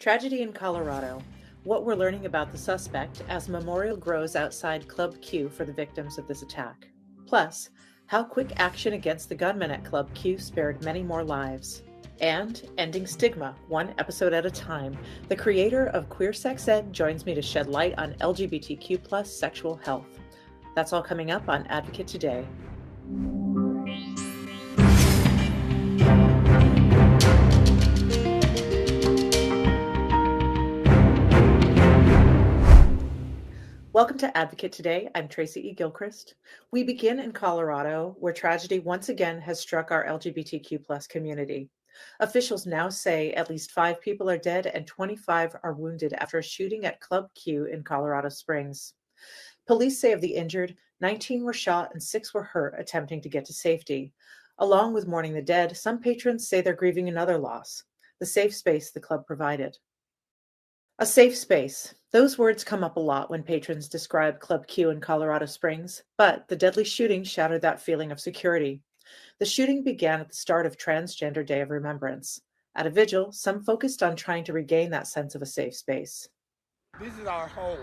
Tragedy in Colorado. What we're learning about the suspect as memorial grows outside Club Q for the victims of this attack. Plus, how quick action against the gunman at Club Q spared many more lives. And ending stigma, one episode at a time. The creator of Queer Sex Ed joins me to shed light on LGBTQ plus sexual health. That's all coming up on Advocate Today. Welcome to Advocate Today. I'm Tracy E. Gilchrist. We begin in Colorado, where tragedy once again has struck our LGBTQ plus community. Officials now say at least 5 people are dead and 25 are wounded after a shooting at Club Q in Colorado Springs. Police say of the injured, 19 were shot and 6 were hurt attempting to get to safety. Along with mourning the dead, some patrons say they're grieving another loss, the safe space the club provided. A safe space. Those words come up a lot when patrons describe Club Q in Colorado Springs, but the deadly shooting shattered that feeling of security. The shooting began at the start of Transgender Day of Remembrance. At a vigil, some focused on trying to regain that sense of a safe space. This is our home,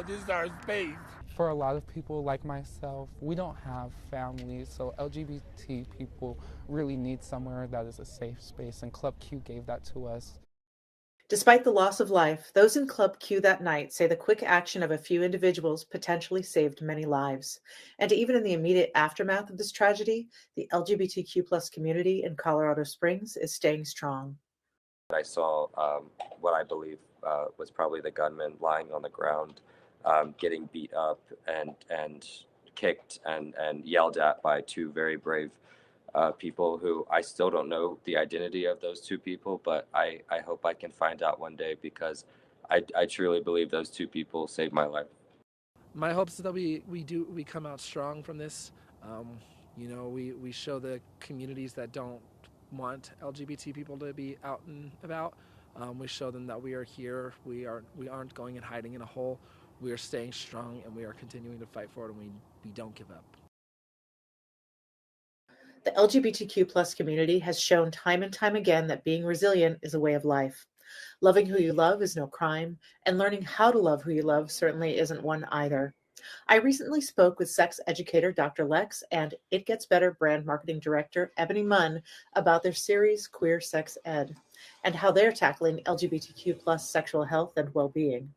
this is our space. For a lot of people like myself, we don't have families, so LGBT people really need somewhere that is a safe space, and Club Q gave that to us. Despite the loss of life, those in Club Q that night say the quick action of a few individuals potentially saved many lives. And even in the immediate aftermath of this tragedy, the LGBTQ plus community in Colorado Springs is staying strong. I saw what I believe was probably the gunman lying on the ground, getting beat up and kicked and yelled at by 2 very brave people who I still don't know the identity of those 2 people, but I hope I can find out one day, because I truly believe those 2 people saved my life. My hopes is that we come out strong from this. We show the communities that don't want LGBT people to be out and about. We show them that we are here. We aren't going and hiding in a hole. We are staying strong, and we are continuing to fight for it, and we don't give up. The LGBTQ plus community has shown time and time again that being resilient is a way of life. Loving who you love is no crime, and learning how to love who you love certainly isn't one either. I recently spoke with sex educator Dr. Lex and It Gets Better brand marketing director Ebony Munn about their series Queer Sex Ed and how they're tackling LGBTQ plus sexual health and well-being.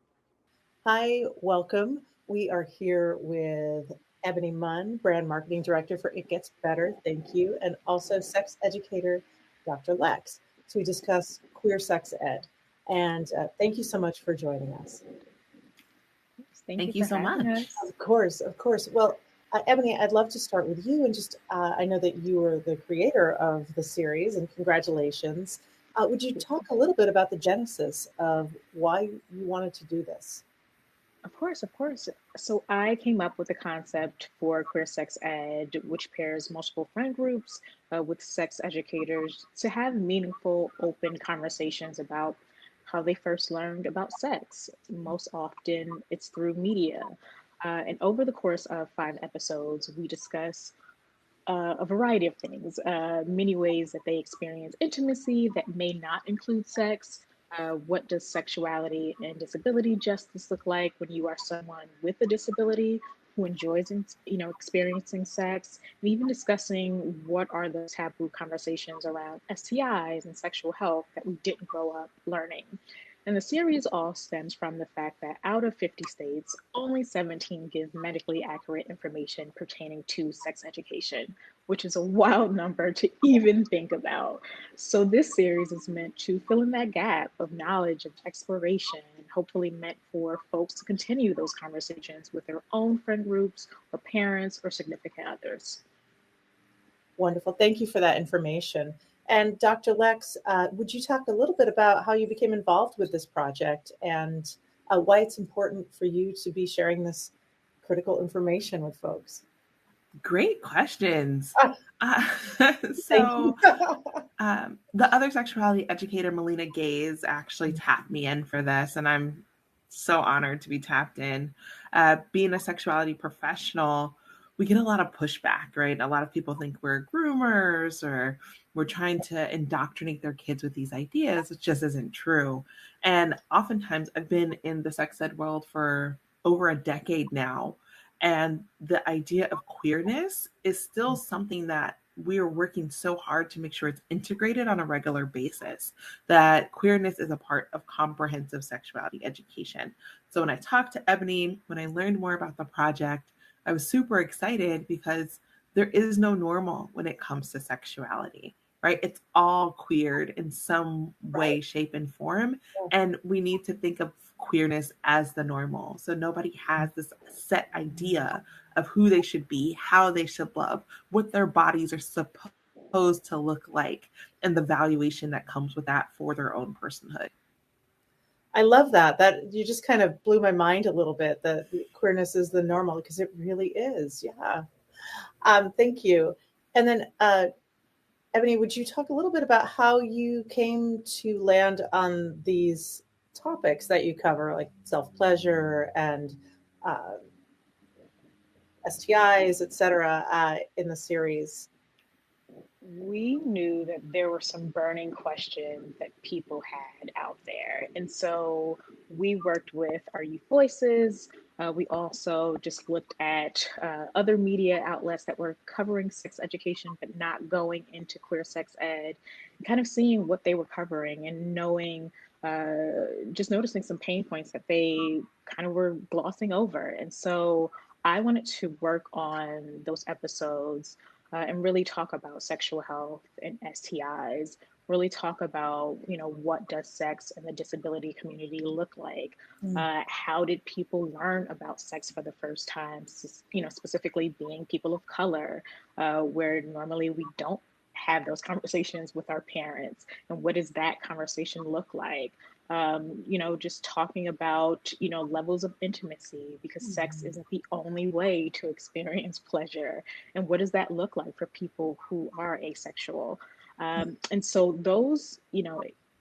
Hi, welcome. We are here with Ebony Munn, brand marketing director for It Gets Better. Thank you. And also sex educator, Dr. Lex. So we discuss Queer Sex Ed. And thank you so much for joining us. Thank you so much. Of course. Well, Ebony, I'd love to start with you. And just, I know that you were the creator of the series, and congratulations. Would you talk a little bit about the genesis of why you wanted to do this? Of course. So I came up with the concept for Queer Sex Ed, which pairs multiple friend groups with sex educators to have meaningful, open conversations about how they first learned about sex. Most often, it's through media. And over the course of 5 episodes, we discuss a variety of things, many ways that they experience intimacy that may not include sex. What does sexuality and disability justice look like when you are someone with a disability who enjoys, experiencing sex, and even discussing what are the taboo conversations around STIs and sexual health that we didn't grow up learning. And the series all stems from the fact that out of 50 states, only 17 give medically accurate information pertaining to sex education, which is a wild number to even think about. So this series is meant to fill in that gap of knowledge and exploration, and hopefully meant for folks to continue those conversations with their own friend groups or parents or significant others. Wonderful. Thank you for that information. And Dr. Lex, would you talk a little bit about how you became involved with this project and why it's important for you to be sharing this critical information with folks? Great questions. The other sexuality educator, Melina Gaze, actually tapped me in for this, and I'm so honored to be tapped in. Being a sexuality professional, we get a lot of pushback, right? A lot of people think we're groomers or we're trying to indoctrinate their kids with these ideas, which just isn't true. And oftentimes, I've been in the sex ed world for over a decade now, and the idea of queerness is still something that we are working so hard to make sure it's integrated on a regular basis, that queerness is a part of comprehensive sexuality education. So when I talked to Ebony, when I learned more about the project, I was super excited because there is no normal when it comes to sexuality, right? It's all queered in some way, shape, and form. And we need to think of queerness as the normal. So nobody has this set idea of who they should be, how they should love, what their bodies are supposed to look like, and the valuation that comes with that for their own personhood. I love that. That you just kind of blew my mind a little bit, that queerness is the normal, because it really is. Yeah. Thank you. And then, Ebony, would you talk a little bit about how you came to land on these topics that you cover, like self-pleasure and STIs, et cetera, in the series? We knew that there were some burning questions that people had out there. And so we worked with Our Youth Voices. We also just looked at other media outlets that were covering sex education, but not going into queer sex ed, and kind of seeing what they were covering and knowing, just noticing some pain points that they kind of were glossing over. And so I wanted to work on those episodes and really talk about sexual health and STIs, really talk about, what does sex in the disability community look like? How did people learn about sex for the first time? Specifically being people of color, where normally we don't have those conversations with our parents. And what does that conversation look like? Just talking about, levels of intimacy, because sex isn't the only way to experience pleasure. And what does that look like for people who are asexual? And so those,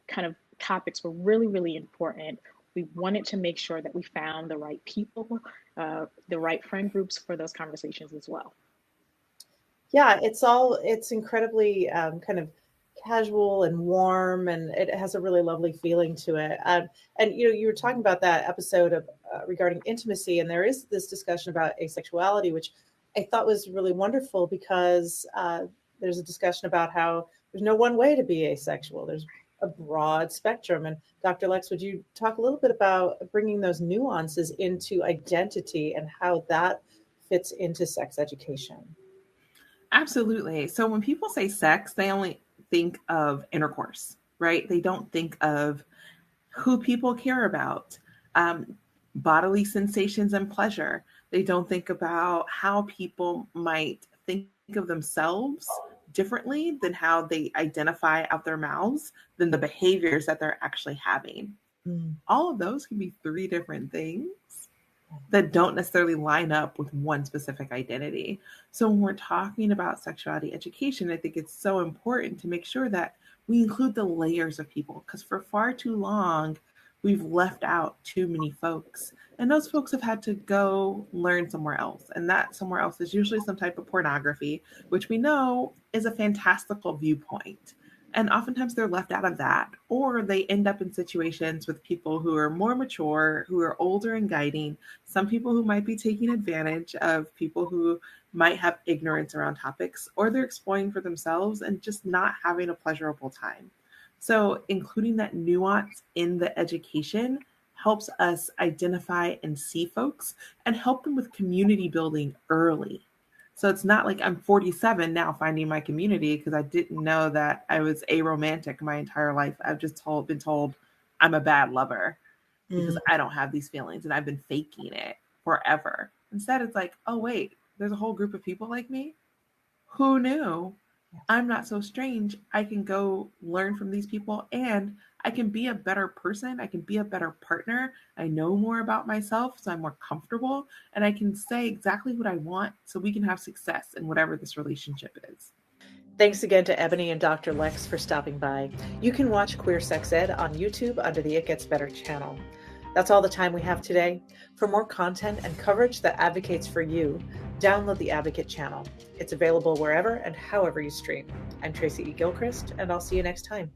kind of topics were really, really important. We wanted to make sure that we found the right people, the right friend groups for those conversations as well. Yeah, it's incredibly kind of casual and warm, and it has a really lovely feeling to it. And you were talking about that episode of regarding intimacy, and there is this discussion about asexuality, which I thought was really wonderful, because there's a discussion about how there's no one way to be asexual. There's a broad spectrum. And Dr. Lex, would you talk a little bit about bringing those nuances into identity and how that fits into sex education? Absolutely. So when people say sex, they only think of intercourse, right? They don't think of who people care about, bodily sensations and pleasure. They don't think about how people might think of themselves differently than how they identify out their mouths than the behaviors that they're actually having. All of those can be three different things that don't necessarily line up with one specific identity. So when we're talking about sexuality education, I think it's so important to make sure that we include the layers of people, because for far too long, we've left out too many folks. And those folks have had to go learn somewhere else. And that somewhere else is usually some type of pornography, which we know is a fantastical viewpoint. And oftentimes they're left out of that, or they end up in situations with people who are more mature, who are older and guiding, some people who might be taking advantage of people who might have ignorance around topics, or they're exploring for themselves and just not having a pleasurable time. So including that nuance in the education helps us identify and see folks and help them with community building early. So it's not like I'm 47 now finding my community because I didn't know that I was aromantic my entire life. I've just been told I'm a bad lover because I don't have these feelings, and I've been faking it forever. Instead, it's like, oh, wait, there's a whole group of people like me. Who knew? I'm not so strange. I can go learn from these people, and I can be a better person. I can be a better partner. I know more about myself, so I'm more comfortable, and I can say exactly what I want so we can have success in whatever this relationship is. Thanks again to Ebony and Dr. Lex for stopping by. You can watch Queer Sex Ed on YouTube under the It Gets Better channel. That's all the time we have today. For more content and coverage that advocates for you, Download the Advocate channel. It's available wherever and however you stream. I'm Tracy E. Gilchrist, and I'll see you next time.